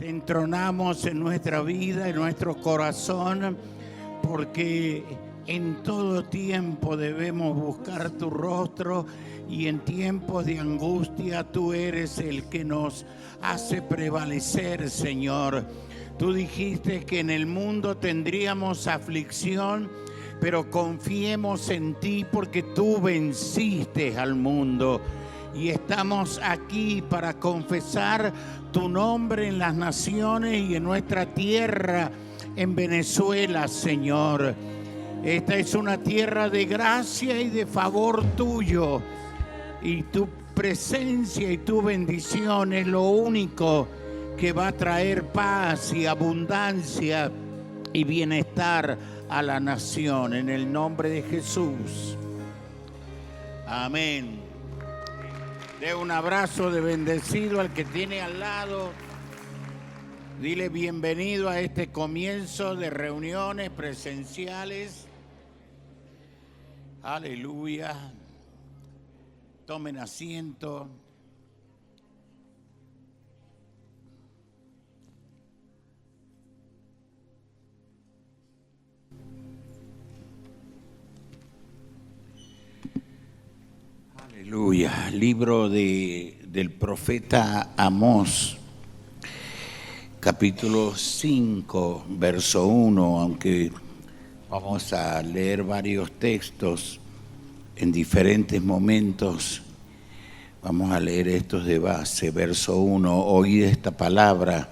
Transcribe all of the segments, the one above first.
Te entronamos en nuestra vida, en nuestro corazón, porque en todo tiempo debemos buscar tu rostro y en tiempos de angustia tú eres el que nos hace prevalecer, Señor. Tú dijiste que en el mundo tendríamos aflicción, pero confiemos en ti porque tú venciste al mundo. Y estamos aquí para confesar tu nombre en las naciones y en nuestra tierra, en Venezuela, Señor. Esta es una tierra de gracia y de favor tuyo. Y tu presencia y tu bendición es lo único que va a traer paz y abundancia y bienestar a la nación. En el nombre de Jesús. Amén. De un abrazo de bendecido al que tiene al lado. Dile bienvenido a este comienzo de reuniones presenciales. Aleluya. Tomen asiento. Aleluya. Libro del profeta Amós, capítulo 5, verso 1, aunque vamos a leer varios textos en diferentes momentos. Vamos a leer estos de base. Verso 1, oíd esta palabra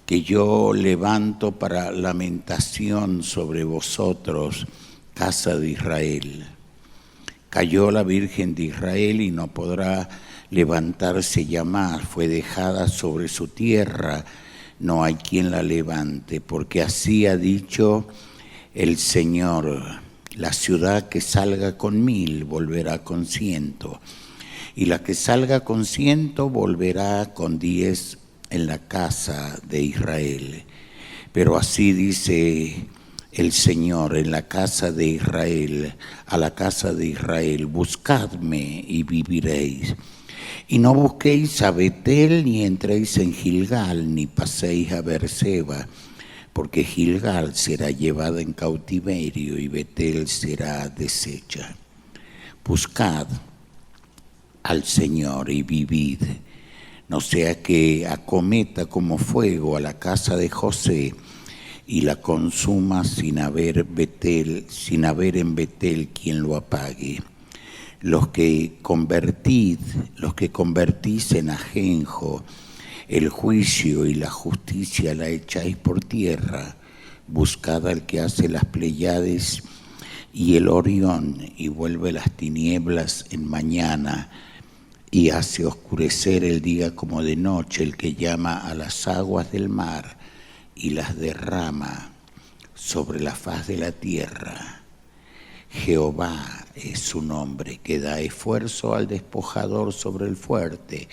que yo levanto para lamentación sobre vosotros, casa de Israel. Cayó la Virgen de Israel y no podrá levantarse ya más. Fue dejada sobre su tierra, no hay quien la levante, porque así ha dicho el Señor. La ciudad que salga con 1000 volverá con 100, y la que salga con 100 volverá con 10 en la casa de Israel. Pero así dice el Señor en la casa de Israel, a la casa de Israel: buscadme y viviréis. Y no busquéis a Betel, ni entréis en Gilgal, ni paséis a Beerseba, porque Gilgal será llevada en cautiverio y Betel será deshecha. Buscad al Señor y vivid, no sea que acometa como fuego a la casa de José y la consuma sin haber en Betel quien lo apague. Los que convertís en ajenjo, el juicio y la justicia la echáis por tierra. Buscad al que hace las Pléyades y el Orión, y vuelve las tinieblas en mañana, y hace oscurecer el día como de noche, el que llama a las aguas del mar y las derrama sobre la faz de la tierra. Jehová es su nombre, que da esfuerzo al despojador sobre el fuerte,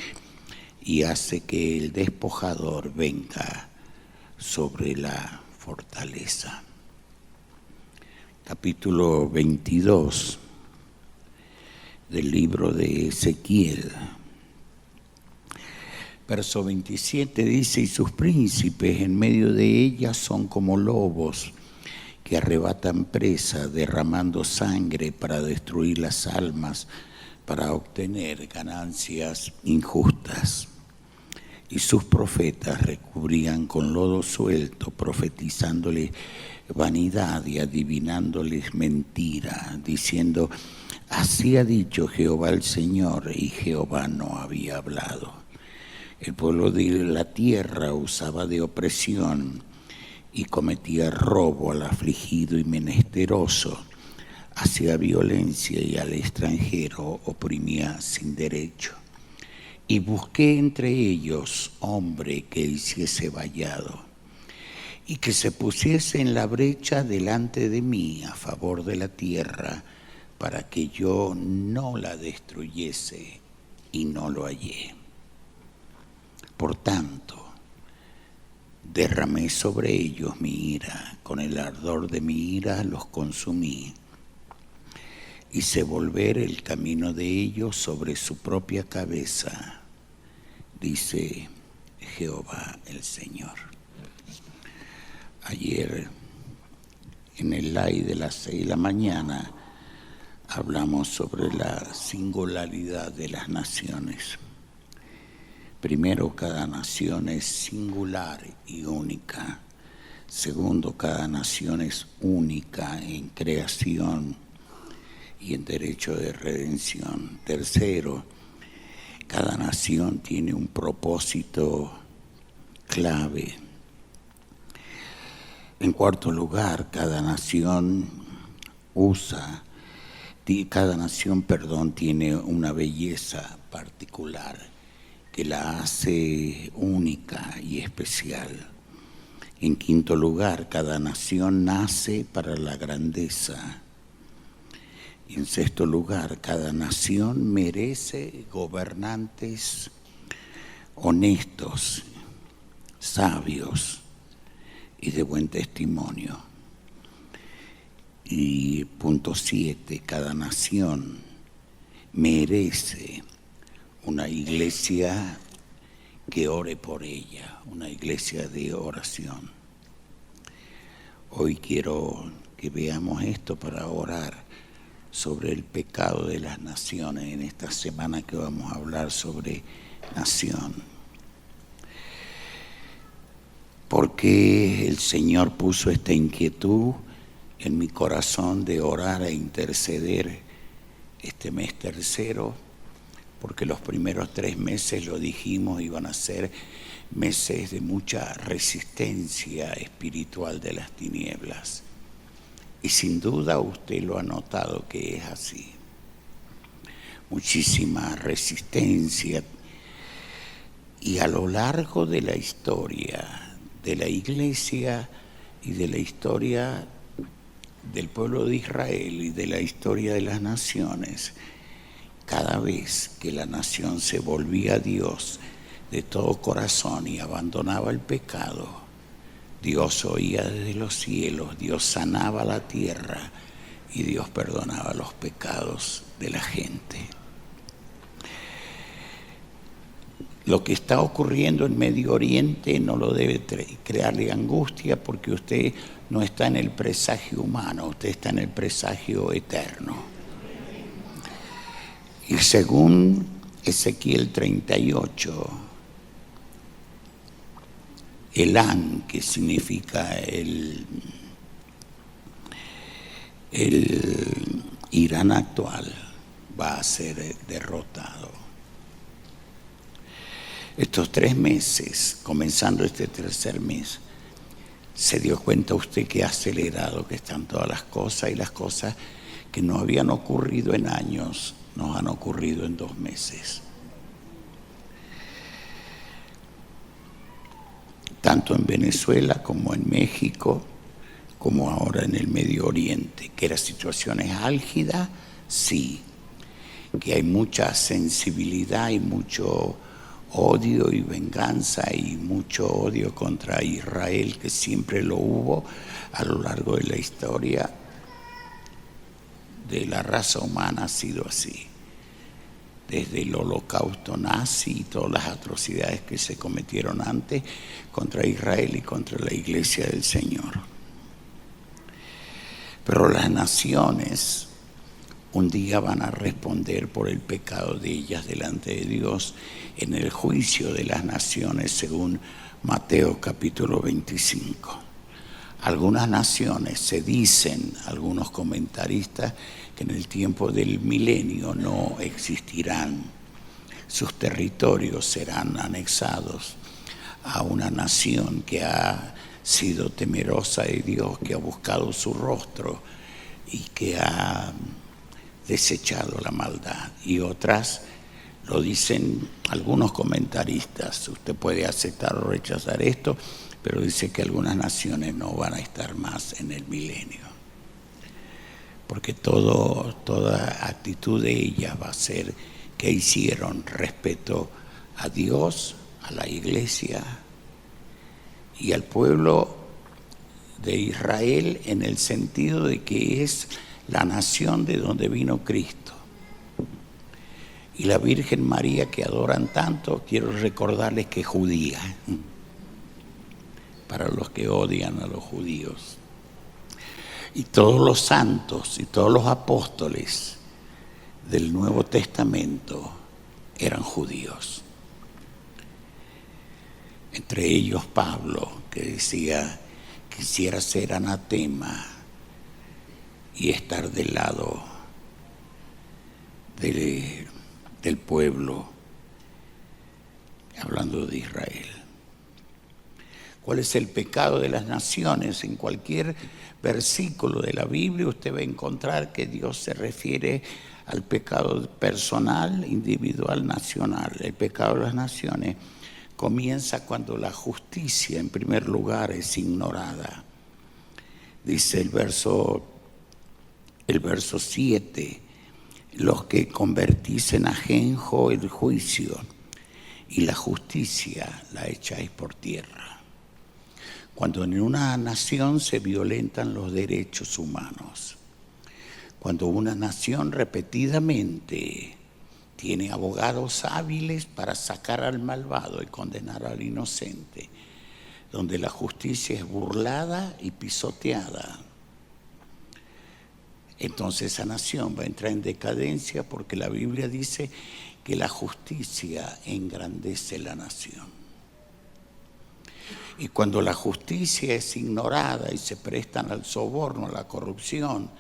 y hace que el despojador venga sobre la fortaleza. Capítulo 22 del libro de Ezequiel. Verso 27 dice: y sus príncipes en medio de ella son como lobos que arrebatan presa, derramando sangre para destruir las almas, para obtener ganancias injustas. Y sus profetas recubrían con lodo suelto, profetizándoles vanidad y adivinándoles mentira, diciendo: así ha dicho Jehová el Señor, y Jehová no había hablado. El pueblo de la tierra usaba de opresión y cometía robo al afligido y menesteroso, hacía violencia y al extranjero oprimía sin derecho. Y busqué entre ellos hombre que hiciese vallado y que se pusiese en la brecha delante de mí a favor de la tierra, para que yo no la destruyese, y no lo hallé. Por tanto, derramé sobre ellos mi ira, con el ardor de mi ira los consumí. Hice volver el camino de ellos sobre su propia cabeza, dice Jehová el Señor. Ayer en el live de las 6 de la mañana hablamos sobre la singularidad de las naciones. Primero, cada nación es singular y única. Segundo, cada nación es única en creación y en derecho de redención. Tercero, cada nación tiene un propósito clave. En cuarto lugar, cada nación tiene una belleza particular que la hace única y especial. En quinto lugar, cada nación nace para la grandeza. Y en sexto lugar, cada nación merece gobernantes honestos, sabios y de buen testimonio. Y punto 7, cada nación merece una iglesia que ore por ella, una iglesia de oración. Hoy quiero que veamos esto para orar sobre el pecado de las naciones en esta semana que vamos a hablar sobre nación. Porque el Señor puso esta inquietud en mi corazón de orar e interceder este mes tercero, porque los primeros 3 meses, lo dijimos, iban a ser meses de mucha resistencia espiritual de las tinieblas. Y sin duda usted lo ha notado que es así. Muchísima resistencia. Y a lo largo de la historia de la iglesia y de la historia del pueblo de Israel y de la historia de las naciones, cada vez que la nación se volvía a Dios de todo corazón y abandonaba el pecado, Dios oía desde los cielos, Dios sanaba la tierra y Dios perdonaba los pecados de la gente. Lo que está ocurriendo en Medio Oriente no lo debe crearle angustia, porque usted no está en el presagio humano, usted está en el presagio eterno. Y según Ezequiel 38, Elán, que significa el Irán actual, va a ser derrotado. Estos 3 meses, comenzando este tercer mes, se dio cuenta usted que acelerado que están todas las cosas, y las cosas que no habían ocurrido en años nos han ocurrido en 2 meses. Tanto en Venezuela como en México, como ahora en el Medio Oriente. Que las situaciones álgidas, sí. Que hay mucha sensibilidad y mucho odio y venganza y mucho odio contra Israel, que siempre lo hubo a lo largo de la historia de la raza humana. Ha sido así. Desde el holocausto nazi y todas las atrocidades que se cometieron antes contra Israel y contra la iglesia del Señor. Pero las naciones un día van a responder por el pecado de ellas delante de Dios en el juicio de las naciones, según Mateo capítulo 25. Algunas naciones, se dicen algunos comentaristas, que en el tiempo del milenio no existirán. Sus territorios serán anexados a una nación que ha sido temerosa de Dios, que ha buscado su rostro y que ha desechado la maldad. Y otras, lo dicen algunos comentaristas, usted puede aceptar o rechazar esto, pero dice que algunas naciones no van a estar más en el milenio, porque toda actitud de ellas va a ser que hicieron respeto a Dios, a la iglesia y al pueblo de Israel, en el sentido de que es la nación de donde vino Cristo. Y la Virgen María que adoran tanto, quiero recordarles que es judía, para los que odian a los judíos. Y todos los santos y todos los apóstoles del Nuevo Testamento eran judíos. Entre ellos Pablo, que decía: quisiera ser anatema y estar del lado del pueblo, hablando de Israel. ¿Cuál es el pecado de las naciones? En cualquier versículo de la Biblia usted va a encontrar que Dios se refiere al pecado personal, individual, nacional. El pecado de las naciones comienza cuando la justicia, en primer lugar, es ignorada. Dice el verso 7, los que convertís en ajenjo el juicio y la justicia la echáis por tierra. Cuando en una nación se violentan los derechos humanos, cuando una nación repetidamente tiene abogados hábiles para sacar al malvado y condenar al inocente, donde la justicia es burlada y pisoteada, entonces esa nación va a entrar en decadencia, porque la Biblia dice que la justicia engrandece la nación. Y cuando la justicia es ignorada y se prestan al soborno, a la corrupción,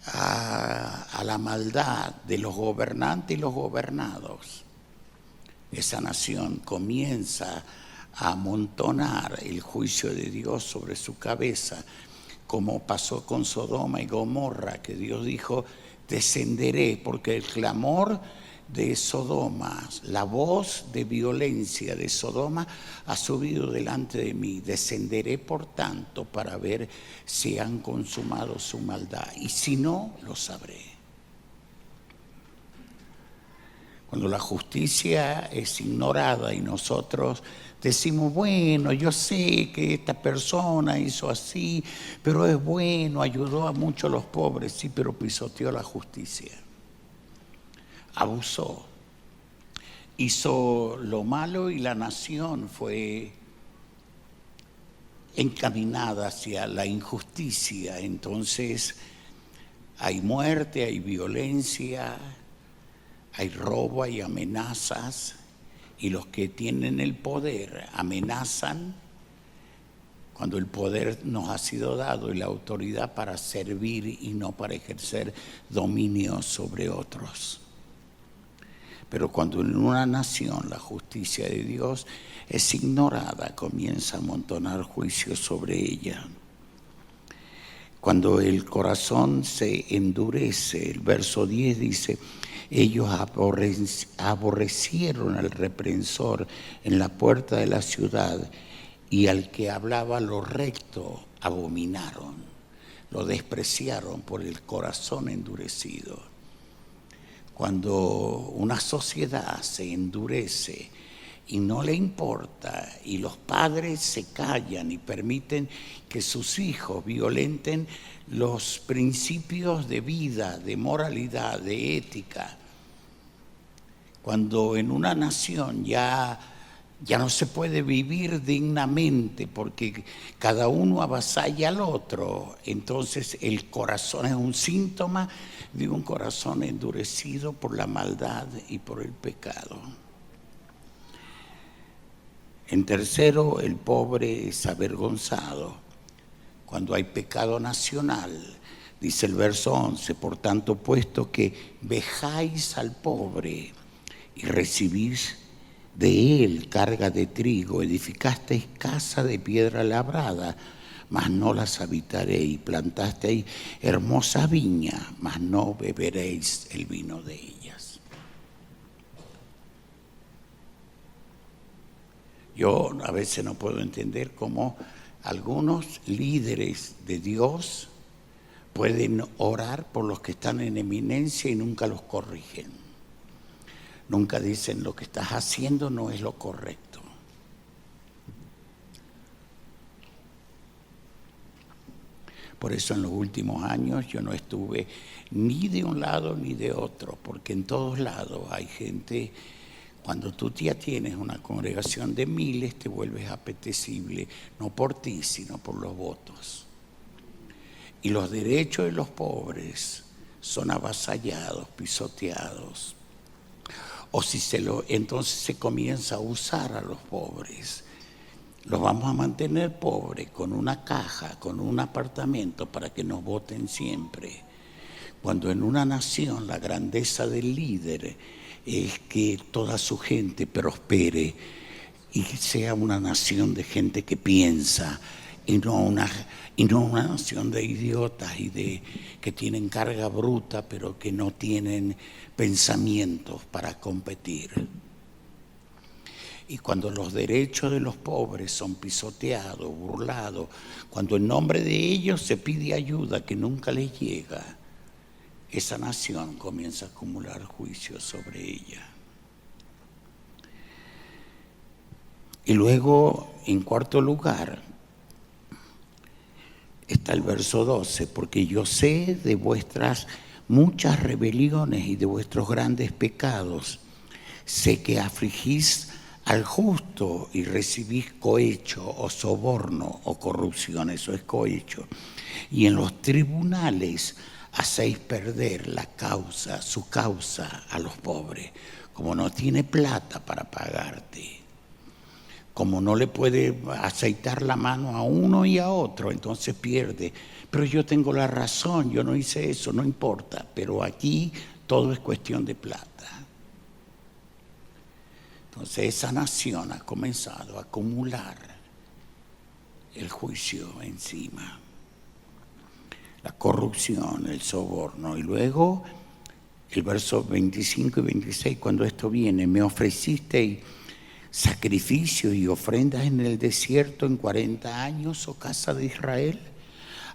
a la maldad de los gobernantes y los gobernados, esa nación comienza a amontonar el juicio de Dios sobre su cabeza, como pasó con Sodoma y Gomorra, que Dios dijo: descenderé, porque el clamor de Sodoma, la voz de violencia de Sodoma ha subido delante de mí. Descenderé por tanto para ver si han consumado su maldad, y si no, lo sabré. Cuando la justicia es ignorada y nosotros decimos: bueno, yo sé que esta persona hizo así, pero es bueno, ayudó a muchos los pobres, sí, pero pisoteó la justicia, abusó, hizo lo malo, y la nación fue encaminada hacia la injusticia. Entonces hay muerte, hay violencia, hay robo, hay amenazas, y los que tienen el poder amenazan cuando el poder nos ha sido dado y la autoridad para servir y no para ejercer dominio sobre otros. Pero cuando en una nación la justicia de Dios es ignorada, comienza a amontonar juicios sobre ella. Cuando el corazón se endurece, el verso 10 dice: ellos aborrecieron al reprensor en la puerta de la ciudad, y al que hablaba lo recto abominaron, lo despreciaron por el corazón endurecido. Cuando una sociedad se endurece y no le importa, y los padres se callan y permiten que sus hijos violenten los principios de vida, de moralidad, de ética, cuando en una nación ya no se puede vivir dignamente porque cada uno avasalla al otro, entonces el corazón es un síntoma de un corazón endurecido por la maldad y por el pecado. En tercero, el pobre es avergonzado cuando hay pecado nacional. Dice el verso 11: por tanto, puesto que vejáis al pobre y recibís de él carga de trigo, edificasteis casa de piedra labrada, mas no las habitaréis, plantasteis hermosa viña, mas no beberéis el vino de ellas. Yo a veces no puedo entender cómo algunos líderes de Dios pueden orar por los que están en eminencia y nunca los corrigen. Nunca dicen: lo que estás haciendo no es lo correcto. Por eso en los últimos años yo no estuve ni de un lado ni de otro, porque en todos lados hay gente. Cuando tú ya tienes una congregación de miles, te vuelves apetecible, no por ti, sino por los votos. Y los derechos de los pobres son avasallados, pisoteados. O si entonces se comienza a usar a los pobres. Los vamos a mantener pobres con una caja, con un apartamento para que nos voten siempre. Cuando en una nación la grandeza del líder es que toda su gente prospere y sea una nación de gente que piensa y no una nación de idiotas y que tienen carga bruta pero que no tienen pensamientos para competir. Y cuando los derechos de los pobres son pisoteados, burlados, cuando en nombre de ellos se pide ayuda que nunca les llega, esa nación comienza a acumular juicios sobre ella. Y luego, en cuarto lugar, está el verso 12, porque yo sé de vuestras muchas rebeliones y de vuestros grandes pecados. Sé que afligís al justo y recibís cohecho o soborno o corrupción, eso es cohecho. Y en los tribunales hacéis perder su causa a los pobres. Como no tiene plata para pagarte, como no le puede aceitar la mano a uno y a otro, entonces pierde. Pero yo tengo la razón, yo no hice eso, no importa. Pero aquí todo es cuestión de plata. Entonces esa nación ha comenzado a acumular el juicio encima. La corrupción, el soborno. Y luego el verso 25 y 26, cuando esto viene, me ofrecisteis sacrificios y ofrendas en el desierto en 40 años, oh casa de Israel.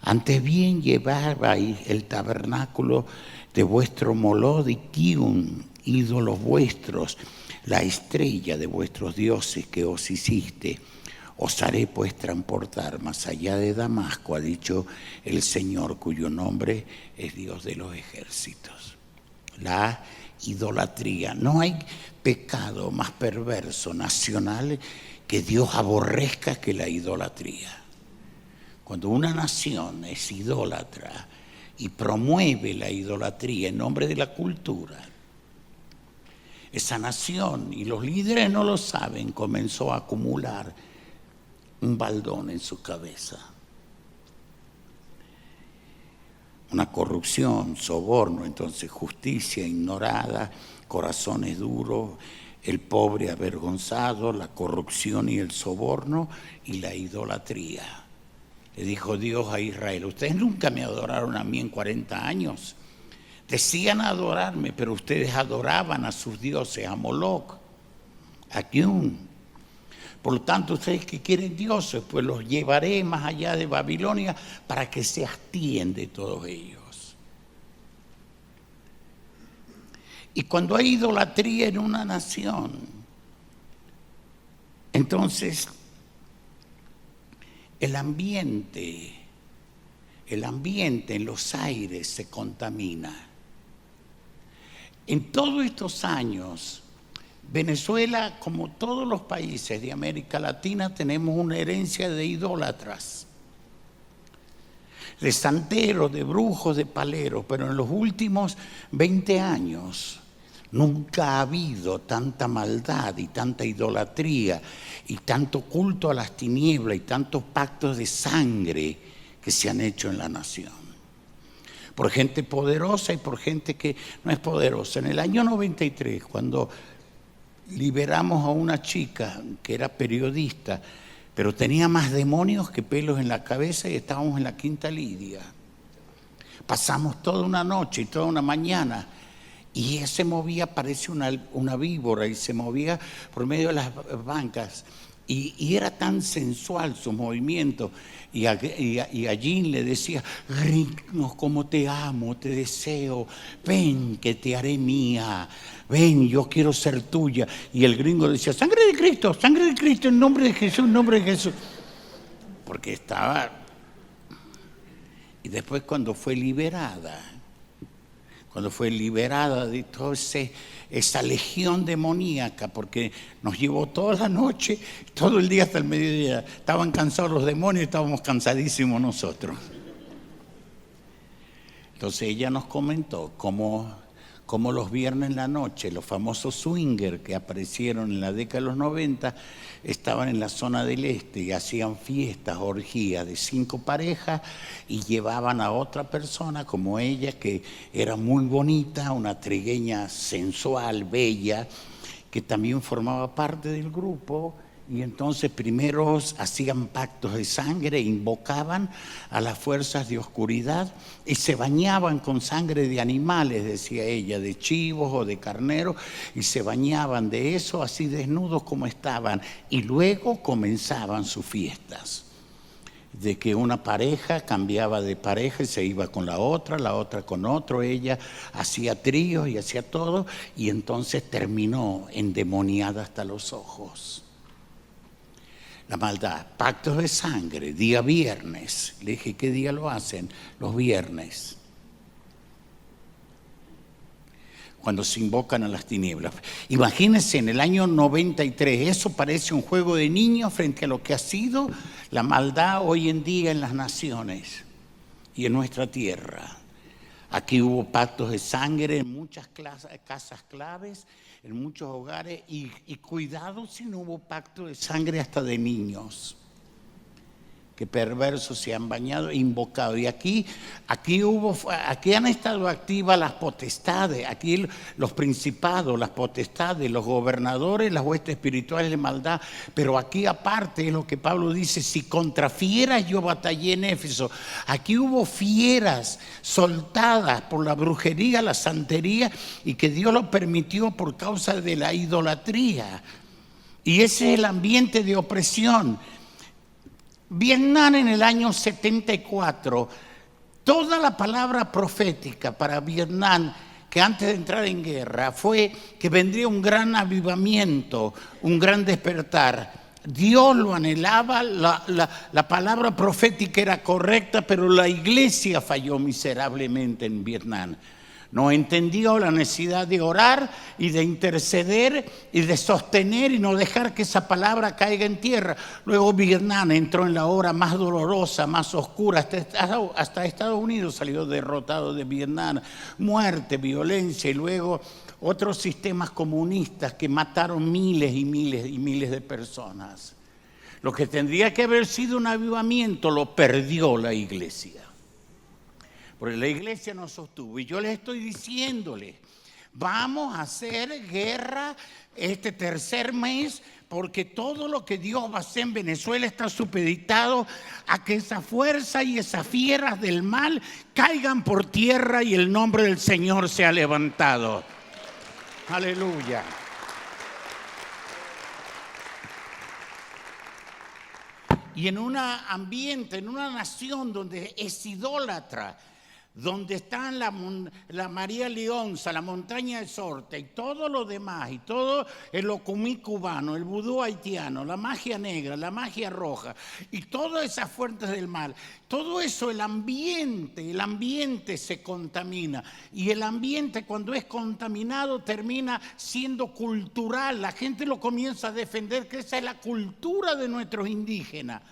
Antes bien llevabais el tabernáculo de vuestro Molodiquium, ídolos vuestros, la estrella de vuestros dioses que os hiciste. Os haré pues transportar más allá de Damasco, ha dicho el Señor, cuyo nombre es Dios de los ejércitos. La idolatría. No hay pecado más perverso nacional que Dios aborrezca que la idolatría. Cuando una nación es idólatra y promueve la idolatría en nombre de la cultura, esa nación, y los líderes no lo saben, comenzó a acumular un baldón en su cabeza. Una corrupción, soborno, entonces justicia ignorada, corazones duros, el pobre avergonzado, la corrupción y el soborno y la idolatría. Le dijo Dios a Israel, ustedes nunca me adoraron a mí en 40 años. Decían adorarme, pero ustedes adoraban a sus dioses, a Moloch, a Kiun. Por lo tanto, ustedes que quieren dioses, pues los llevaré más allá de Babilonia para que se hastien de todos ellos. Y cuando hay idolatría en una nación, entonces el ambiente en los aires se contamina. En todos estos años, Venezuela, como todos los países de América Latina, tenemos una herencia de idólatras, de santeros, de brujos, de paleros, pero en los últimos 20 años nunca ha habido tanta maldad y tanta idolatría y tanto culto a las tinieblas y tantos pactos de sangre que se han hecho en la nación. Por gente poderosa y por gente que no es poderosa. En el año 93, cuando liberamos a una chica que era periodista, pero tenía más demonios que pelos en la cabeza, y estábamos en la Quinta Lidia. Pasamos toda una noche y toda una mañana, y ella se movía, parece una víbora, y se movía por medio de las bancas, y era tan sensual su movimiento. Y a Jean le decía, Gringo, como te amo, te deseo, ven que te haré mía, ven, yo quiero ser tuya. Y el gringo decía, sangre de Cristo, en nombre de Jesús, en nombre de Jesús. Porque estaba... Y después cuando fue liberada de toda esa legión demoníaca, porque nos llevó toda la noche, todo el día hasta el mediodía. Estaban cansados los demonios y estábamos cansadísimos nosotros. Entonces ella nos comentó cómo los viernes en la noche, los famosos swingers que aparecieron en la década de los 90, estaban en la zona del este y hacían fiestas, orgías de 5 parejas y llevaban a otra persona como ella, que era muy bonita, una trigueña sensual, bella, que también formaba parte del grupo. Y entonces primero hacían pactos de sangre, invocaban a las fuerzas de oscuridad y se bañaban con sangre de animales, decía ella, de chivos o de carneros, y se bañaban de eso así desnudos como estaban. Y luego comenzaban sus fiestas, de que una pareja cambiaba de pareja y se iba con la otra con otro, ella hacía tríos y hacía todo, y entonces terminó endemoniada hasta los ojos. La maldad, pactos de sangre, día viernes. Le dije, ¿qué día lo hacen? Los viernes. Cuando se invocan a las tinieblas. Imagínense, en el año 93, eso parece un juego de niños frente a lo que ha sido la maldad hoy en día en las naciones y en nuestra tierra. Aquí hubo pactos de sangre en muchas casas claves, en muchos hogares, y cuidado si no hubo pacto de sangre hasta de niños, que perversos se han bañado e invocado. Y aquí han estado activas las potestades, aquí los principados, las potestades, los gobernadores, las huestes espirituales de maldad. Pero aquí aparte es lo que Pablo dice: si contra fieras yo batallé en Éfeso. Aquí hubo fieras soltadas por la brujería, la santería, y que Dios lo permitió por causa de la idolatría. Y ese es el ambiente de opresión. Vietnam en el año 74, toda la palabra profética para Vietnam, que antes de entrar en guerra, fue que vendría un gran avivamiento, un gran despertar. Dios lo anhelaba, la palabra profética era correcta, pero la iglesia falló miserablemente en Vietnam. No entendió la necesidad de orar y de interceder y de sostener y no dejar que esa palabra caiga en tierra. Luego Vietnam entró en la hora más dolorosa, más oscura. Hasta Estados Unidos salió derrotado de Vietnam. Muerte, violencia y luego otros sistemas comunistas que mataron miles y miles y miles de personas. Lo que tendría que haber sido un avivamiento lo perdió la iglesia. Porque la iglesia nos sostuvo. Y yo les estoy diciéndoles, vamos a hacer guerra este tercer mes, porque todo lo que Dios va a hacer en Venezuela está supeditado a que esa fuerza y esas fieras del mal caigan por tierra y el nombre del Señor sea levantado. Aleluya. Y en un ambiente, en una nación donde es idólatra, donde están la María Leonza, la montaña de Sorte y todo lo demás, y todo el ocumí cubano, el vudú haitiano, la magia negra, la magia roja y todas esas fuerzas del mal, todo eso, el ambiente se contamina, y el ambiente, cuando es contaminado, termina siendo cultural. La gente lo comienza a defender, que esa es la cultura de nuestros indígenas.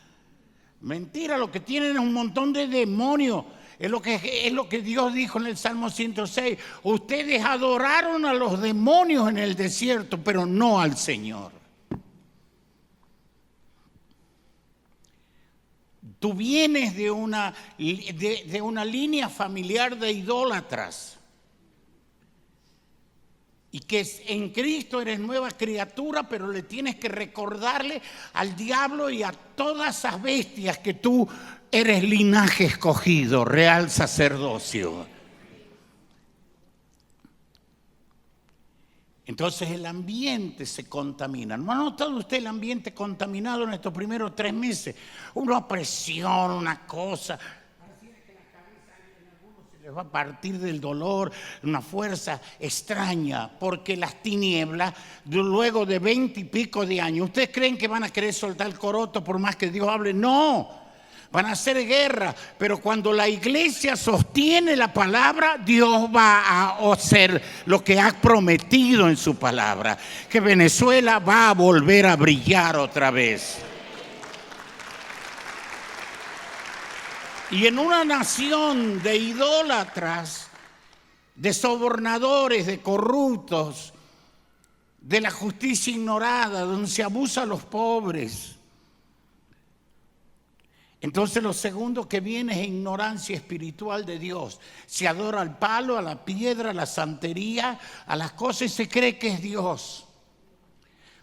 Mentira, lo que tienen es un montón de demonios. Es lo que Dios dijo en el Salmo 106. Ustedes adoraron a los demonios en el desierto, pero no al Señor. Tú vienes de una línea familiar de idólatras. Y que en Cristo eres nueva criatura, pero le tienes que recordarle al diablo y a todas esas bestias que tú eres linaje escogido, real sacerdocio. Entonces el ambiente se contamina. ¿No ha notado usted el ambiente contaminado en estos primeros 3 meses? Una presión, una cosa. Pareciera que la cabeza en algunos se les va a partir del dolor, una fuerza extraña, porque las tinieblas, luego de 20 y pico de años, ¿ustedes creen que van a querer soltar el coroto por más que Dios hable? No. van a hacer guerra, pero cuando la iglesia sostiene la palabra, Dios va a hacer lo que ha prometido en su palabra, que Venezuela va a volver a brillar otra vez. Y en una nación de idólatras, de sobornadores, de corruptos, de la justicia ignorada, donde se abusa a los pobres, entonces lo segundo que viene es ignorancia espiritual de Dios. Se adora al palo, a la piedra, a la santería, a las cosas y se cree que es Dios.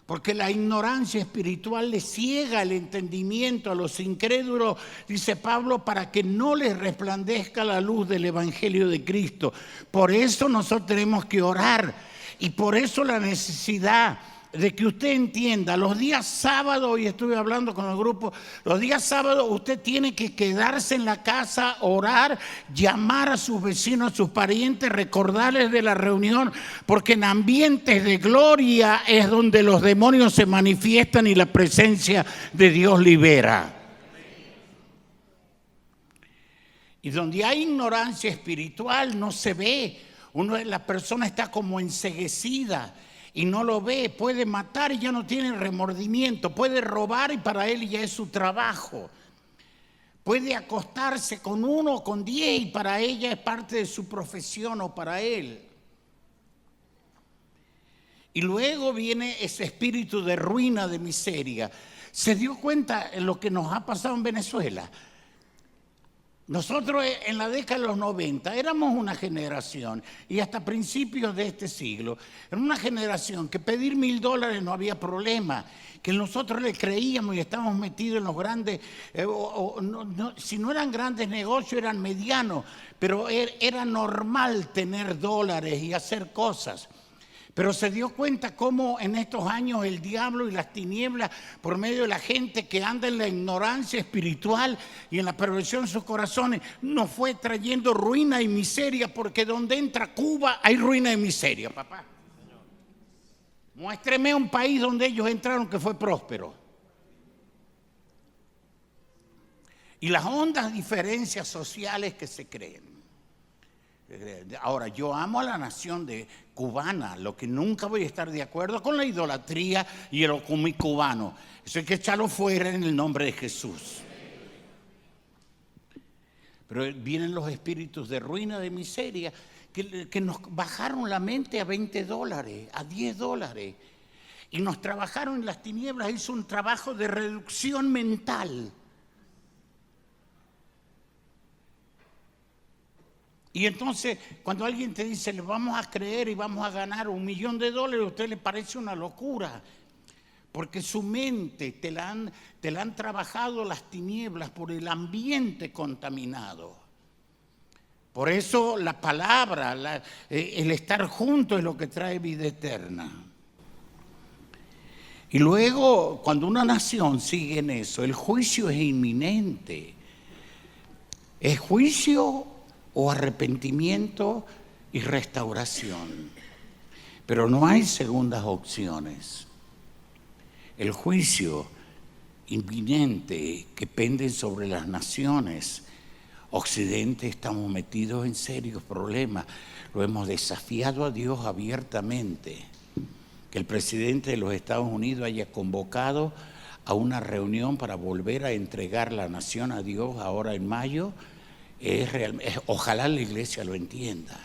Porque la ignorancia espiritual le ciega el entendimiento a los incrédulos, dice Pablo, para que no les resplandezca la luz del Evangelio de Cristo. Por eso nosotros tenemos que orar y por eso la necesidad de que usted entienda, los días sábados, hoy estuve hablando con el grupo, los días sábados usted tiene que quedarse en la casa, orar, llamar a sus vecinos, a sus parientes, recordarles de la reunión, porque en ambientes de gloria es donde los demonios se manifiestan y la presencia de Dios libera. Y donde hay ignorancia espiritual no se ve, la persona está como enceguecida y no lo ve, puede matar y ya no tiene remordimiento, puede robar y para él ya es su trabajo, puede acostarse con 1 o con 10 y para ella es parte de su profesión o para él. Y luego viene ese espíritu de ruina, de miseria. ¿Se dio cuenta en lo que nos ha pasado en Venezuela? Nosotros en la década de los 90 éramos una generación, y hasta principios de este siglo, era una generación que pedir $1,000 no había problema, que nosotros le creíamos y estábamos metidos en los grandes, si no eran grandes negocios, eran medianos, pero era normal tener dólares y hacer cosas. Pero se dio cuenta cómo en estos años el diablo y las tinieblas, por medio de la gente que anda en la ignorancia espiritual y en la perversión de sus corazones, nos fue trayendo ruina y miseria, porque donde entra Cuba hay ruina y miseria, papá. Muéstreme un país donde ellos entraron que fue próspero. Y las hondas diferencias sociales que se creen. Ahora, yo amo a la nación cubana, lo que nunca voy a estar de acuerdo con la idolatría y el ocumí cubano. Eso hay que echarlo fuera en el nombre de Jesús. Pero vienen los espíritus de ruina, de miseria, que nos bajaron la mente a $20, a $10, y nos trabajaron en las tinieblas. Hizo un trabajo de reducción mental. Y entonces, cuando alguien te dice, le vamos a creer y vamos a ganar $1,000,000, a usted le parece una locura. Porque su mente te la han trabajado las tinieblas por el ambiente contaminado. Por eso la palabra, el estar junto es lo que trae vida eterna. Y luego, cuando una nación sigue en eso, el juicio es inminente. Es juicio o arrepentimiento y restauración. Pero no hay segundas opciones. El juicio inminente que pende sobre las naciones. Occidente estamos metidos en serios problemas. Lo hemos desafiado a Dios abiertamente. Que el presidente de los Estados Unidos haya convocado a una reunión para volver a entregar la nación a Dios ahora en mayo. Ojalá la iglesia lo entienda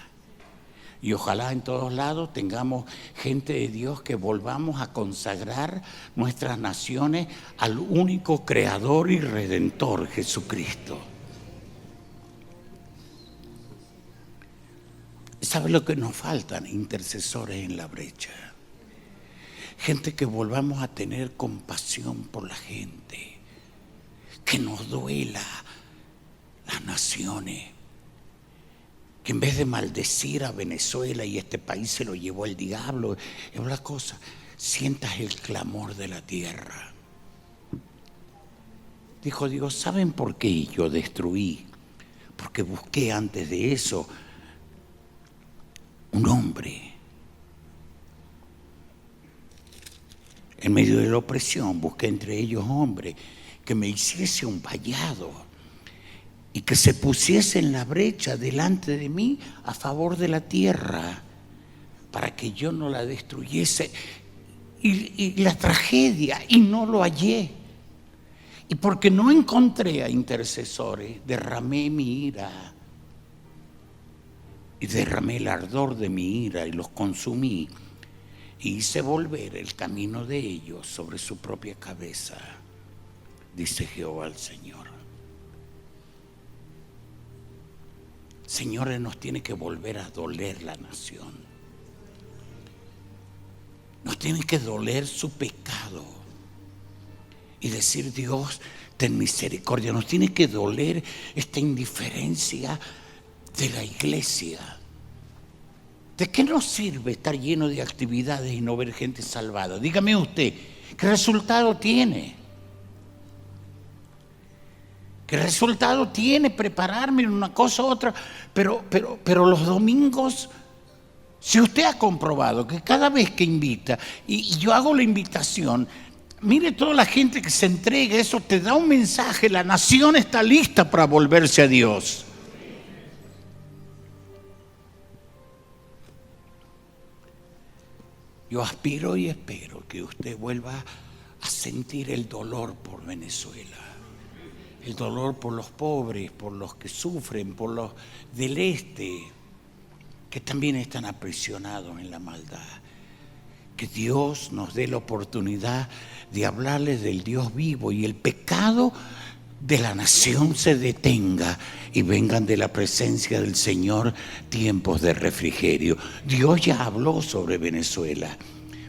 y ojalá en todos lados tengamos gente de Dios que volvamos a consagrar nuestras naciones al único creador y redentor, Jesucristo. ¿Sabe lo que nos faltan? Intercesores en la brecha, gente que volvamos a tener compasión por la gente, que nos duela las naciones, que en vez de maldecir a Venezuela y este país se lo llevó el diablo, es una cosa, sientas el clamor de la tierra. Dijo Dios, ¿saben por qué yo destruí? Porque busqué antes de eso un hombre. En medio de la opresión busqué entre ellos hombre que me hiciese un vallado. y que se pusiese en la brecha delante de mí a favor de la tierra, para que yo no la destruyese. Y la tragedia, y no lo hallé. Y porque no encontré a intercesores, derramé mi ira. Y derramé el ardor de mi ira y los consumí. Y hice volver el camino de ellos sobre su propia cabeza, dice Jehová el Señor. Señores, nos tiene que volver a doler la nación. Nos tiene que doler su pecado. Y decir: Dios, ten misericordia. Nos tiene que doler esta indiferencia de la iglesia. ¿De qué nos sirve estar lleno de actividades y no ver gente salvada? Dígame usted, ¿qué resultado tiene? ¿Qué resultado tiene prepararme en una cosa u otra? Pero los domingos, si usted ha comprobado que cada vez que invita, y yo hago la invitación, mire toda la gente que se entrega, eso te da un mensaje: la nación está lista para volverse a Dios. Yo aspiro y espero que usted vuelva a sentir el dolor por Venezuela, el dolor por los pobres, por los que sufren, por los del este, que también están aprisionados en la maldad. Que Dios nos dé la oportunidad de hablarles del Dios vivo y el pecado de la nación se detenga y vengan de la presencia del Señor tiempos de refrigerio. Dios ya habló sobre Venezuela.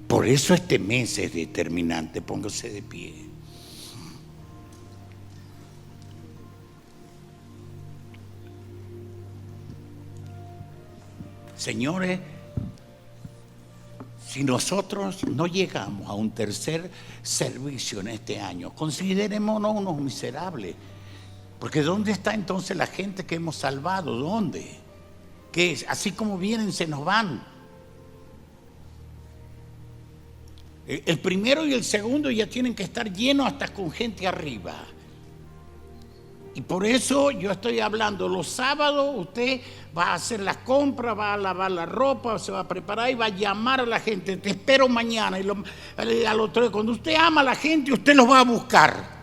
Por eso este mes es determinante. Póngase de pie. Señores, si nosotros no llegamos a un tercer servicio en este año, considerémonos unos miserables. Porque ¿dónde está entonces la gente que hemos salvado? ¿Dónde? ¿Qué es? Así como vienen, se nos van. El primero y el segundo ya tienen que estar llenos hasta con gente arriba. Y por eso yo estoy hablando, los sábados usted va a hacer las compras, va a lavar la ropa, se va a preparar y va a llamar a la gente: te espero mañana. Y al otro día, cuando usted ama a la gente, usted los va a buscar.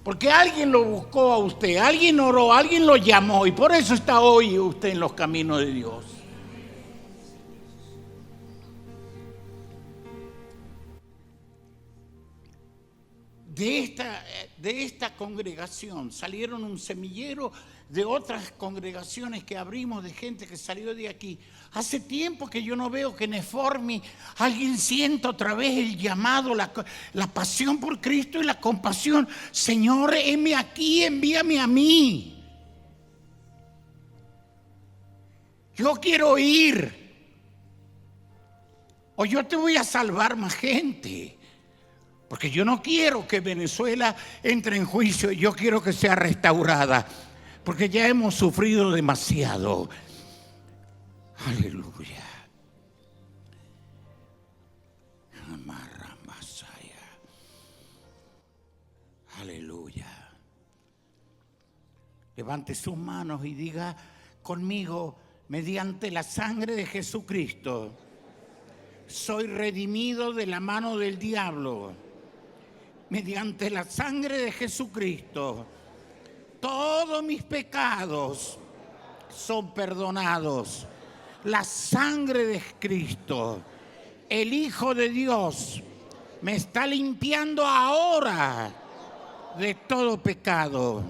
Porque alguien lo buscó a usted, alguien oró, alguien lo llamó, y por eso está hoy usted en los caminos de Dios. De esta congregación salieron un semillero de otras congregaciones que abrimos, de gente que salió de aquí. Hace tiempo que yo no veo que en Eformi alguien sienta otra vez el llamado, la pasión por Cristo y la compasión. Señor, heme aquí, envíame a mí. Yo quiero ir. O yo te voy a salvar más gente. Porque yo no quiero que Venezuela entre en juicio, yo quiero que sea restaurada, porque ya hemos sufrido demasiado. Aleluya. Aleluya. Levante sus manos y diga conmigo: mediante la sangre de Jesucristo, soy redimido de la mano del diablo. Mediante la sangre de Jesucristo, todos mis pecados son perdonados. La sangre de Cristo, el Hijo de Dios, me está limpiando ahora de todo pecado.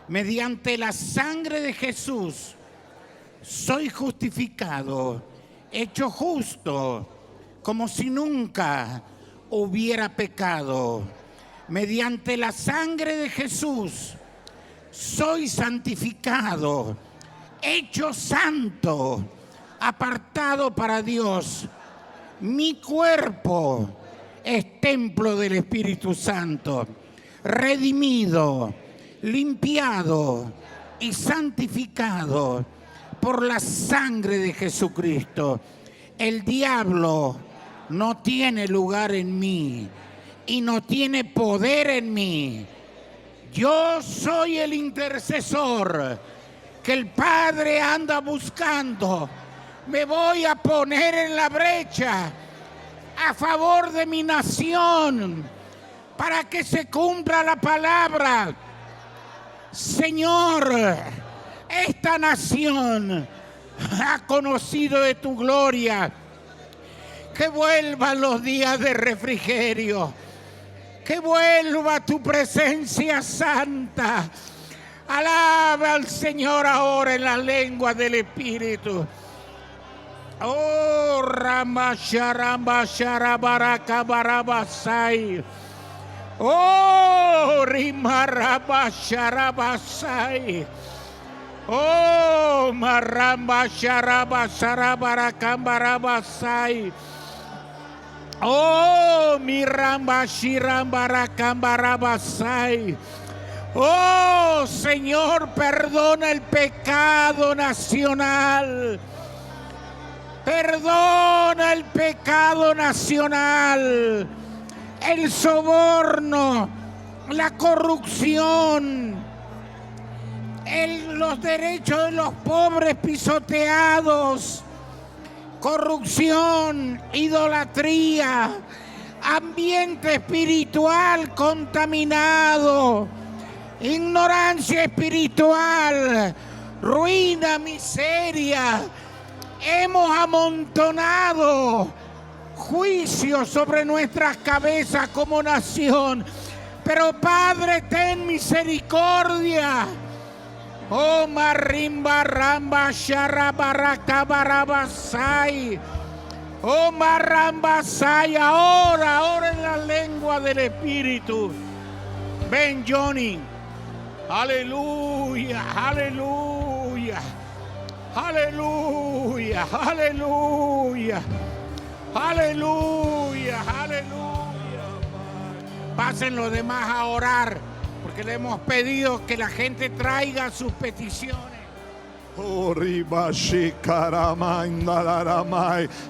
Mediante la sangre de Jesús, soy justificado, hecho justo, como si nunca hubiera pecado. Mediante la sangre de Jesús, soy santificado, hecho santo, apartado para Dios. Mi cuerpo es templo del Espíritu Santo, redimido, limpiado y santificado por la sangre de Jesucristo. El diablo no tiene lugar en mí y no tiene poder en mí. Yo soy el intercesor que el Padre anda buscando. Me voy a poner en la brecha a favor de mi nación para que se cumpla la palabra. Señor, esta nación ha conocido de tu gloria. Que vuelvan los días de refrigerio. Que vuelva tu presencia santa. Alaba al Señor ahora en la lengua del Espíritu. Oh, Ramasharabasharabaracabarabasai. Oh, Rimarabasharabasai. Oh, Marambasharabasarabaracambarabasai. Oh, Mirambashirambarakambarabasai. Oh, Señor, perdona el pecado nacional. Perdona el pecado nacional. El soborno, la corrupción, los derechos de los pobres pisoteados, corrupción, idolatría, ambiente espiritual contaminado, ignorancia espiritual, ruina, miseria. Hemos amontonado juicios sobre nuestras cabezas como nación. Pero Padre, ten misericordia. Oh, Marimba Ramba Sharabarakabarabasai. Oh, Marambasai, ahora en la lengua del Espíritu. Ven, Johnny. Aleluya, aleluya. Aleluya, aleluya. Aleluya, aleluya. Pasen los demás a orar, porque le hemos pedido que la gente traiga sus peticiones.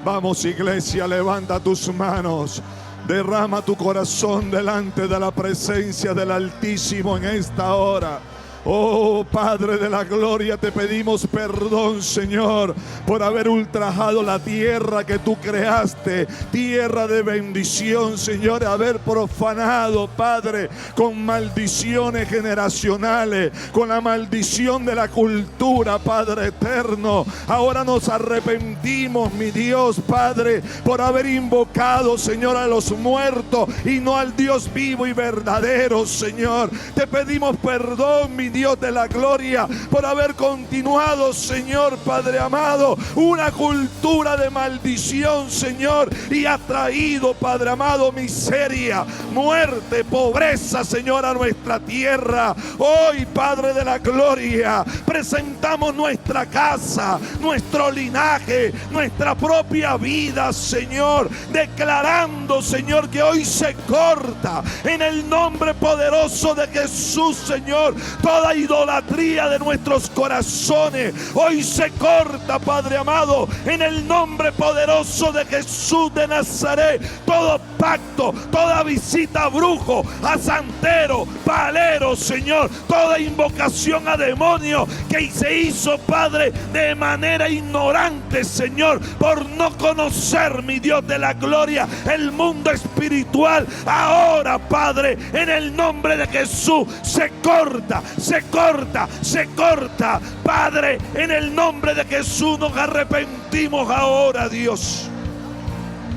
Vamos, iglesia, levanta tus manos. Derrama tu corazón delante de la presencia del Altísimo en esta hora. Oh, Padre de la gloria, te pedimos perdón, Señor, por haber ultrajado la tierra que tú creaste, tierra de bendición, Señor, haber profanado, Padre, con maldiciones generacionales, con la maldición de la cultura, Padre eterno. Ahora nos arrepentimos, mi Dios, Padre, por haber invocado, Señor, a los muertos y no al Dios vivo y verdadero, Señor. Te pedimos perdón, mi Dios de la gloria, por haber continuado, Señor Padre amado, una cultura de maldición, Señor, y ha traído, Padre amado, miseria, muerte, pobreza, Señor, a nuestra tierra. Hoy, Padre de la gloria, presentamos nuestra casa, nuestro linaje, nuestra propia vida, Señor, declarando, Señor, que hoy se corta en el nombre poderoso de Jesús, Señor, toda idolatría de nuestros corazones. Hoy se corta, Padre amado, en el nombre poderoso de Jesús de Nazaret. Todo pacto, toda visita a brujo, a santero, palero, Señor, toda invocación a demonios que se hizo, Padre, de manera ignorante, Señor, por no conocer, mi Dios de la gloria, el mundo espiritual. Ahora, Padre, en el nombre de Jesús, se corta, se corta, se corta. Padre, en el nombre de Jesús nos arrepentimos ahora, Dios.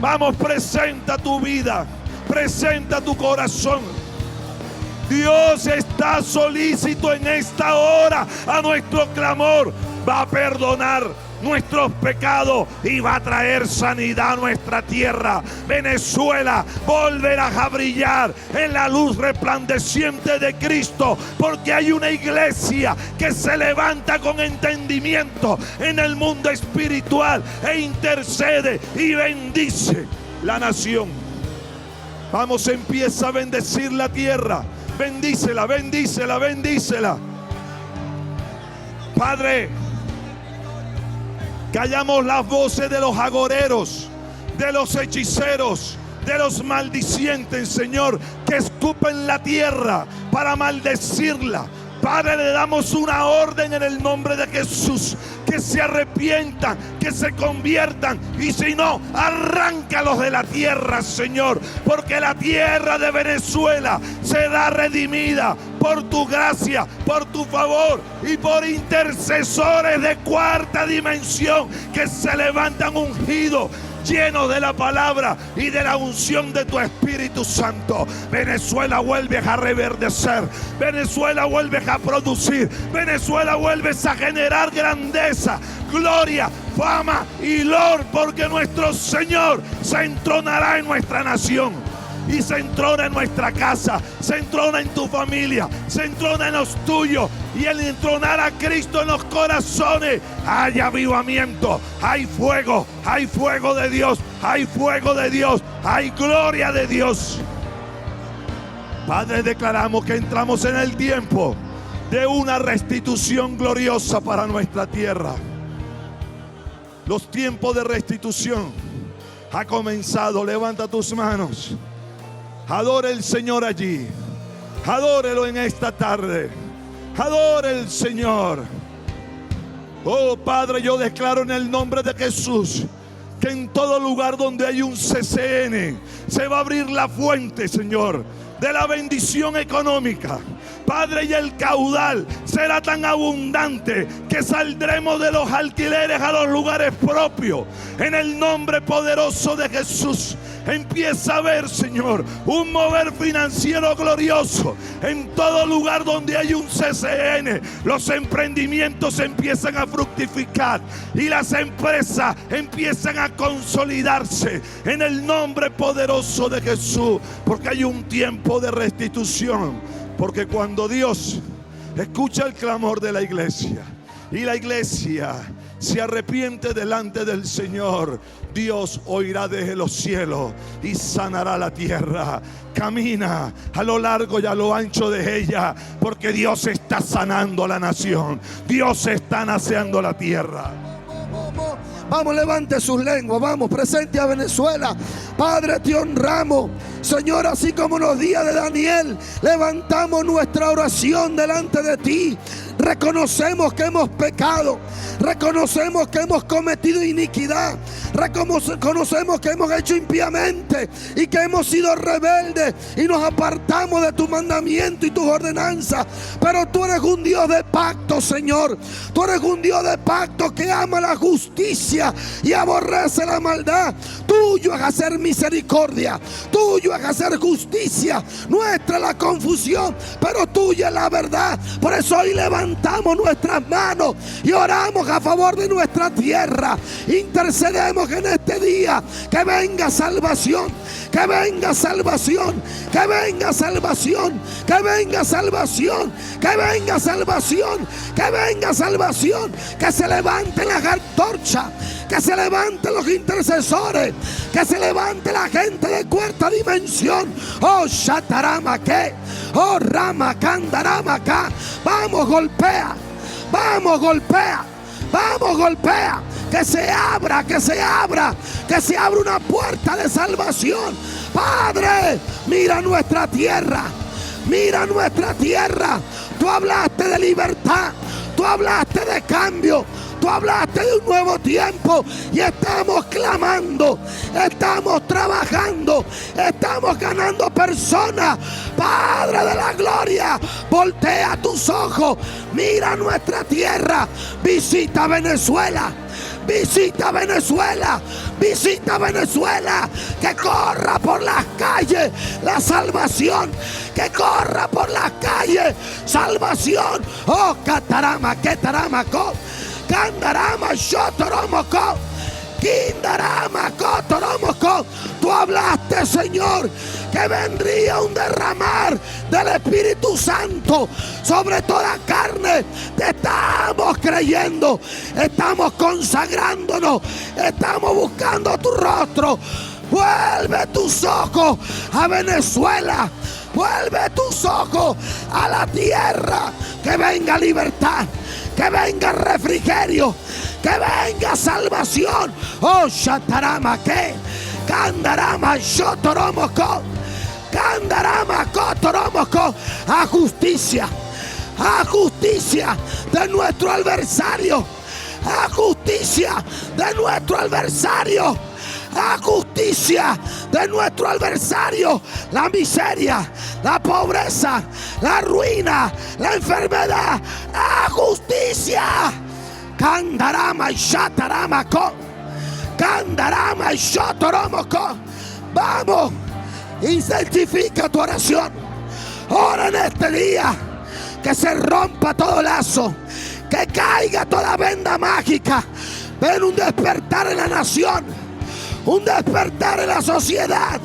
Vamos, presenta tu vida, presenta tu corazón. Dios está solícito en esta hora a nuestro clamor. Va a perdonar nuestros pecados y va a traer sanidad a nuestra tierra. Venezuela volverá a brillar en la luz resplandeciente de Cristo, porque hay una iglesia que se levanta con entendimiento en el mundo espiritual e intercede y bendice la nación. Vamos, empieza a bendecir la tierra. Bendícela, bendícela, bendícela. Padre, callamos las voces de los agoreros, de los hechiceros, de los maldicientes, Señor, que escupen la tierra para maldecirla. Padre, le damos una orden en el nombre de Jesús, que se arrepientan, que se conviertan, y si no, arráncalos de la tierra, Señor, porque la tierra de Venezuela será redimida por tu gracia, por tu favor y por intercesores de cuarta dimensión que se levantan ungidos, llenos de la palabra y de la unción de tu Espíritu Santo. Venezuela vuelves a reverdecer, Venezuela vuelves a producir, Venezuela vuelves a generar grandeza, gloria, fama y lor, porque nuestro Señor se entronará en nuestra nación. Y se entrona en nuestra casa, se entrona en tu familia, se entrona en los tuyos. Y el entronar a Cristo en los corazones, hay avivamiento, hay fuego de Dios, hay fuego de Dios, hay gloria de Dios. Padre, declaramos que entramos en el tiempo de una restitución gloriosa para nuestra tierra. Los tiempos de restitución ha comenzado. Levanta tus manos. Adore el Señor allí. Adórelo en esta tarde. Adore el Señor. Oh Padre, yo declaro en el nombre de Jesús que en todo lugar donde hay un CCN se va a abrir la fuente, Señor, de la bendición económica. Padre, y el caudal será tan abundante que saldremos de los alquileres a los lugares propios. En el nombre poderoso de Jesús, empieza a ver, Señor, un mover financiero glorioso. En todo lugar donde hay un CCN, los emprendimientos empiezan a fructificar y las empresas empiezan a consolidarse en el nombre poderoso de Jesús, porque hay un tiempo de restitución. Porque cuando Dios escucha el clamor de la iglesia y la iglesia se arrepiente delante del Señor, Dios oirá desde los cielos y sanará la tierra. Camina a lo largo y a lo ancho de ella, porque Dios está sanando a la nación. Dios está naciendo la tierra. Vamos, levante sus lenguas, vamos, presente a Venezuela. Padre, te honramos, Señor, así como en los días de Daniel, levantamos nuestra oración delante de ti. Reconocemos que hemos pecado, reconocemos que hemos cometido iniquidad, reconocemos que hemos hecho impíamente y que hemos sido rebeldes y nos apartamos de tu mandamiento y tus ordenanzas. Pero tú eres un Dios de pacto, Señor. Tú eres un Dios de pacto que ama la justicia y aborrece la maldad. Tuyo es hacer misericordia, tuyo es hacer justicia. Nuestra la confusión, pero tuya es la verdad. Por eso hoy levantamos nuestras manos y oramos a favor de nuestra tierra. Intercedemos en este día que venga salvación, que venga salvación, que venga salvación, que venga salvación, que venga salvación, que venga salvación, que se levanten las antorchas, que se levanten los intercesores, que se levante la gente de cuarta dimensión. Oh Shataramake, oh Ramakandaramaka. Vamos, golpea, vamos, golpea, vamos, golpea. Que se abra, que se abra, que se abra una puerta de salvación. Padre, mira nuestra tierra, mira nuestra tierra. Tú hablaste de libertad, tú hablaste de cambio, tú hablaste de un nuevo tiempo y estamos clamando, estamos trabajando, estamos ganando personas. Padre de la gloria, voltea tus ojos, mira nuestra tierra, visita Venezuela. Visita Venezuela, visita Venezuela, que corra por las calles la salvación, que corra por las calles salvación. Oh, Catarama, Ketaramaco, Candarama, Shotoromoko, Kindarama, Cotoromoko. Tú hablaste, Señor, que vendría un derramar del Espíritu Santo sobre toda carne. Te estamos creyendo, estamos consagrándonos, estamos buscando tu rostro. Vuelve tus ojos a Venezuela, vuelve tus ojos a la tierra. Que venga libertad, que venga refrigerio, que venga salvación. Oh Shatarama, que Candarama Shotoromoko. Candarama Cotoromoko. A justicia de nuestro adversario. A justicia de nuestro adversario. A justicia de nuestro adversario. La miseria, la pobreza, la ruina, la enfermedad. A justicia. Candarama y Shataramako. Candarama y Shotoromoko. Vamos, intensifica tu oración. Ora en este día. Que se rompa todo lazo. Que caiga toda venda mágica. Ven un despertar en la nación. Un despertar en la sociedad.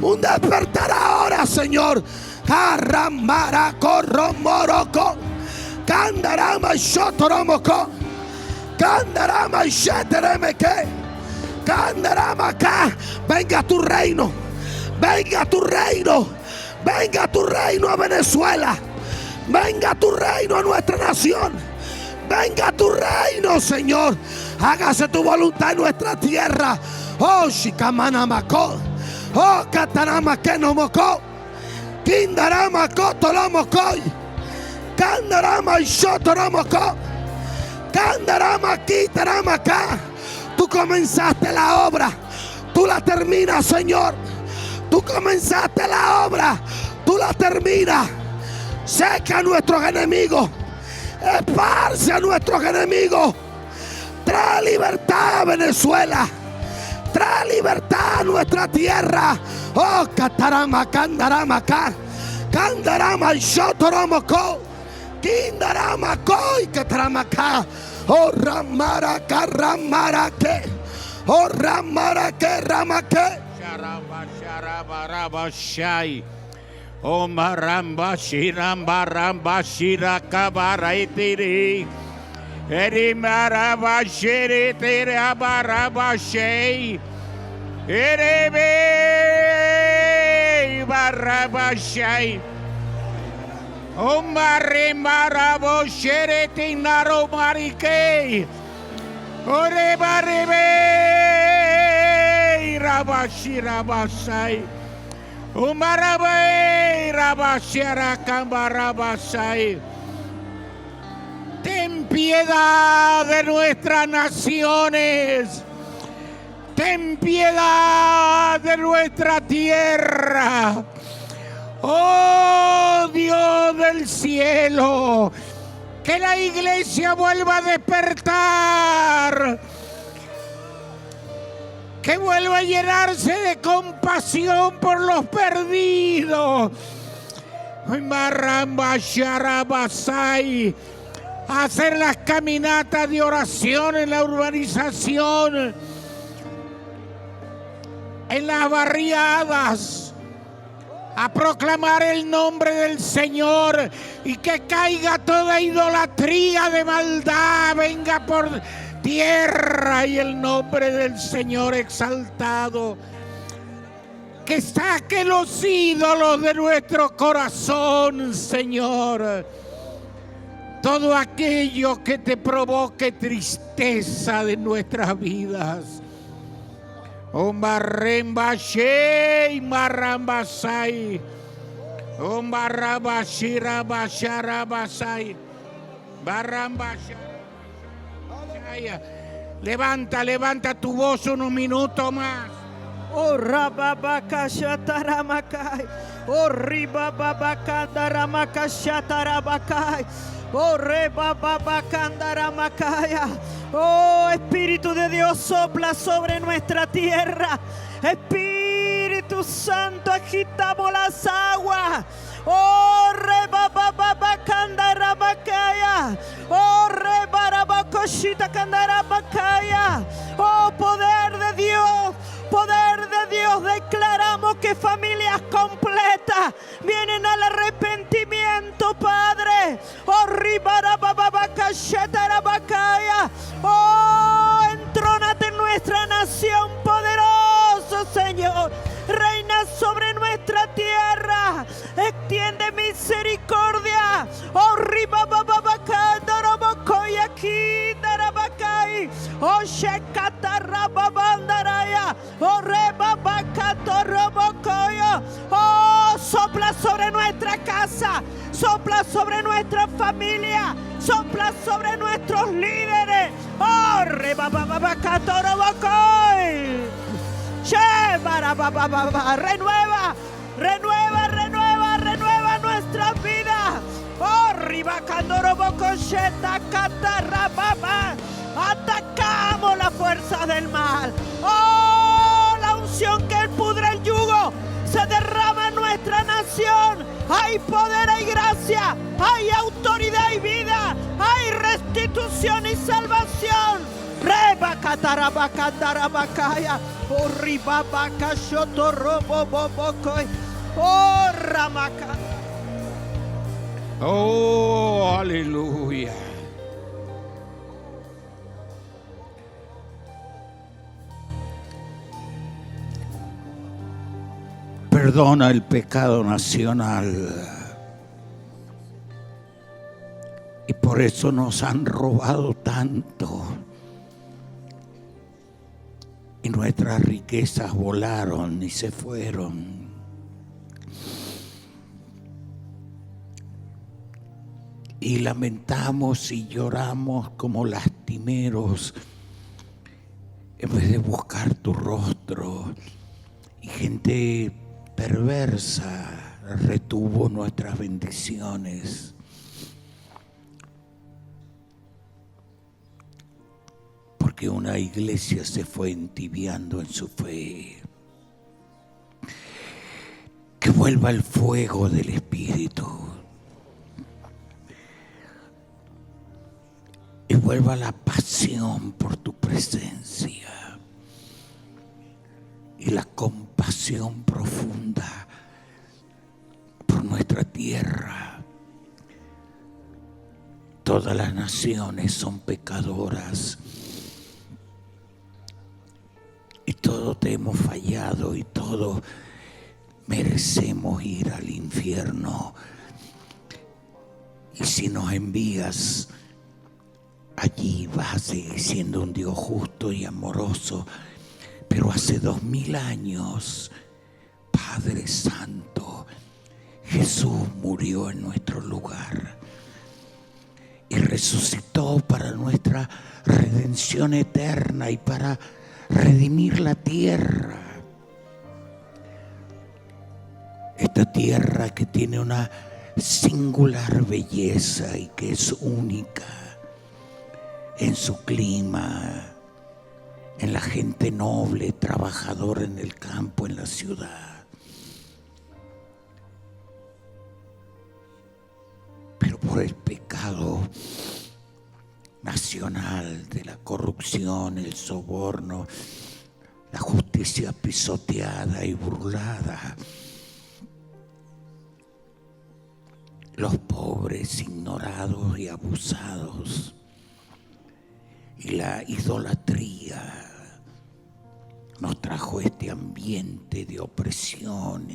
Un despertar ahora, Señor. Carramara corromoroko. Candarama y Shotoromoko. Candarama y Sheteremeke. Candarama acá. Venga tu reino. Venga tu reino. Venga tu reino a Venezuela. Venga tu reino a nuestra nación. Venga tu reino, Señor. Hágase tu voluntad en nuestra tierra. Oh, Shikamanamako. Oh, Katanamakeno. Kindarama Kotolomoko. Kandarama Shotoromoko. Kandarama Kitaramaka. Tú comenzaste la obra. Tú la terminas, Señor. Tú comenzaste la obra. Tú la terminas. Seca a nuestros enemigos. Esparce a nuestros enemigos. Trae libertad a Venezuela. Trae libertad a nuestra tierra. Oh, Katarama, Kandarama, Kandarama, Shotoromoko. Kindarama, Koi, Kataramaka. Oh, Ramara, Karamara, que. Oh, Ramara, que Ramake. Sharaba, Sharaba, Raba, Shai. O maramba shiramba ramba shirakabara itiri. Eri maraba shiri tiri abaraba shei. Erebe baraba shei. O marimarabo shiri tinaro marike. Ore barebe rabashiraba shei. Umarabai Rabashara Kambarabasai. Ten piedad de nuestras naciones. Ten piedad de nuestra tierra. Oh Dios del cielo, que la iglesia vuelva a despertar. Que vuelva a llenarse de compasión por los perdidos. Hacer las caminatas de oración en la urbanización, en las barriadas, a proclamar el nombre del Señor y que caiga toda idolatría de maldad, venga por tierra y el nombre del Señor exaltado. Que saque los ídolos de nuestro corazón, Señor. Todo aquello que te provoque tristeza de nuestras vidas. Omarrembashei marrambasai. Omarrabashira basharabasai. Barrambashai. Levanta tu voz unos minutos más. Oh rababaka shataramakai. Oh ribabaka daramaka shatarabakai. Oh rebabaka daramakaya. Oh Espíritu de Dios, sopla sobre nuestra tierra. Espíritu Santo, agitamos las aguas. Oh rebabaka daramakaya. Oh rebarabakoshita kandarabakaya. Oh poder de Dios. Poder de Dios, declaramos que familias completas vienen al arrepentimiento, Padre. Oh, oh, entrónate en nuestra nación, poderoso Señor. Reina sobre nuestra tierra, extiende misericordia. Oh, oh, Shekatarababandaraya. Oh, Sopla sobre nuestra casa, sopla sobre nuestra familia, sopla sobre nuestros líderes. Oh, renueva, renueva, renueva, renueva nuestras vidas. Oh, atacamos la fuerza del mal. Oh, la unción que pudre el yugo se derrama en nuestra nación. Hay poder y gracia, hay autoridad y vida, hay restitución y salvación. Rebacatarabacandarabacaia, oh ribabacashotorobobobocoy, oh ramaca. Oh, aleluya. Perdona el pecado nacional. Y por eso nos han robado tanto. Y nuestras riquezas volaron y se fueron. Y lamentamos y lloramos como lastimeros en vez de buscar tu rostro. Y gente perversa retuvo nuestras bendiciones. Porque una iglesia se fue entibiando en su fe. Que vuelva el fuego del Espíritu. Y vuelva la pasión por tu presencia. Y la compasión profunda por nuestra tierra. Todas las naciones son pecadoras. Y todos te hemos fallado y todos merecemos ir al infierno. Y si nos envías, allí vas a seguir siendo un Dios justo y amoroso. Pero hace 2000 años, Padre Santo, Jesús murió en nuestro lugar y resucitó para nuestra redención eterna y para redimir la tierra. Esta tierra que tiene una singular belleza y que es única en su clima, en la gente noble, trabajadora en el campo, en la ciudad. Pero por el pecado nacional de la corrupción, el soborno, la justicia pisoteada y burlada, los pobres ignorados y abusados, y la idolatría nos trajo este ambiente de opresión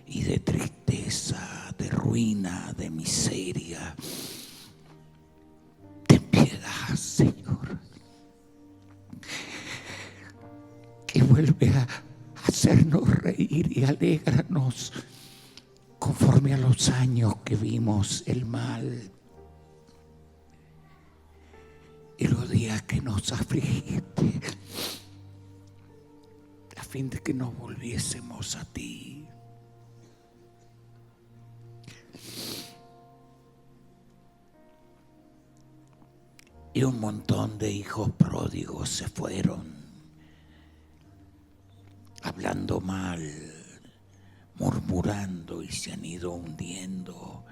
y de tristeza, de ruina, de miseria. Ten piedad, Señor, que vuelve a hacernos reír y alegrarnos conforme a los años que vimos el mal y los días que nos afligiste, a fin de que nos volviésemos a ti. Y un montón de hijos pródigos se fueron, hablando mal, murmurando, y se han ido hundiendo.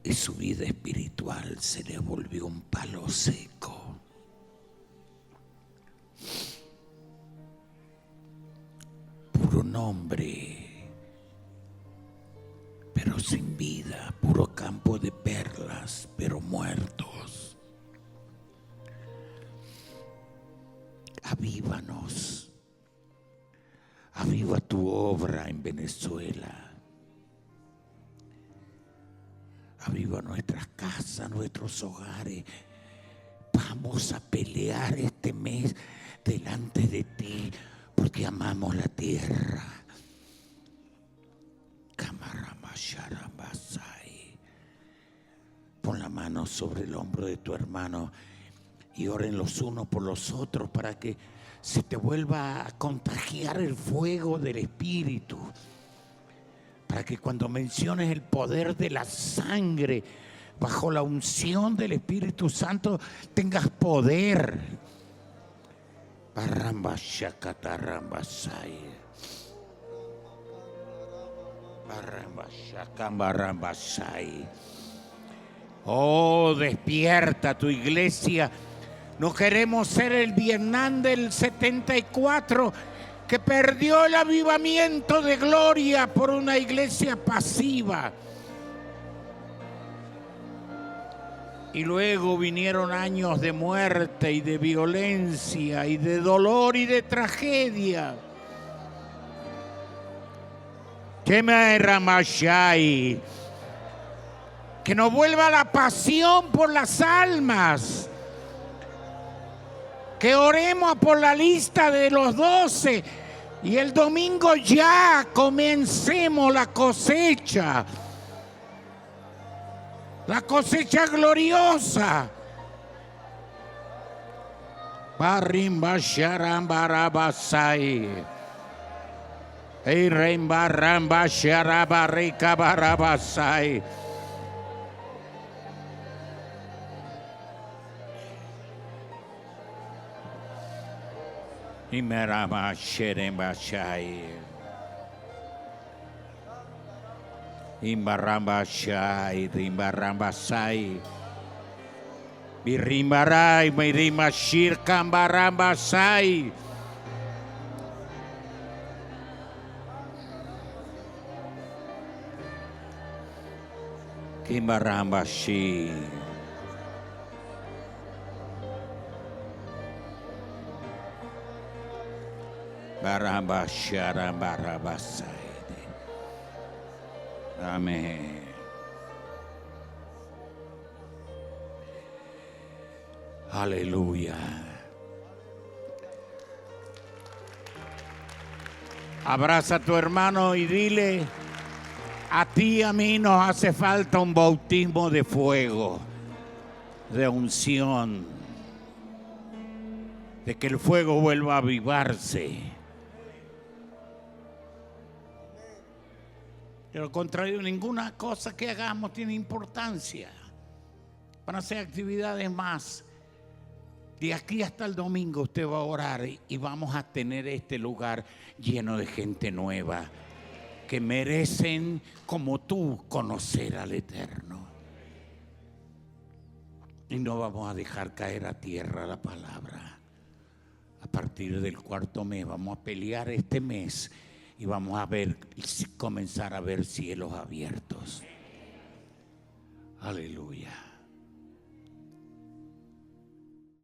Y su vida espiritual se le volvió un palo seco. Puro nombre, pero sin vida. Puro campo de perlas, pero muertos. Avívanos. Aviva tu obra en Venezuela. Aviva nuestras casas, nuestros hogares. Vamos a pelear este mes delante de ti, porque amamos la tierra. la mano sobre el hombro de tu hermano y oren los unos por los otros para que se te vuelva a contagiar el fuego del Espíritu. Para que cuando menciones el poder de la sangre, bajo la unción del Espíritu Santo, tengas poder. Oh, despierta tu iglesia. No queremos ser el Vietnam del 74 que perdió el avivamiento de gloria por una iglesia pasiva. Y luego vinieron años de muerte y de violencia y de dolor y de tragedia. Que nos vuelva la pasión por las almas. Que oremos por la lista de los 12 y el domingo ya comencemos la cosecha. La cosecha gloriosa. Barimba sharambarabasai. Eiremba ramba sharabarika barabasai. Imerama sheremba shai. Imbaramba shai, rimbaramba sai. Birimbarai, mirima shirkambaramba sai. Kimbaramba shi. Baramba sharambaramba sai. Amén. Aleluya. Abraza a tu hermano y dile: a ti y a mí nos hace falta un bautismo de fuego, de unción, de que el fuego vuelva a avivarse. De lo contrario, ninguna cosa que hagamos tiene importancia. Van a ser actividades más. De aquí hasta el domingo usted va a orar y vamos a tener este lugar lleno de gente nueva que merecen, como tú, conocer al Eterno. Y no vamos a dejar caer a tierra la palabra. A partir del 4º mes vamos a pelear este mes. Y vamos a ver, comenzar a ver cielos abiertos. Aleluya.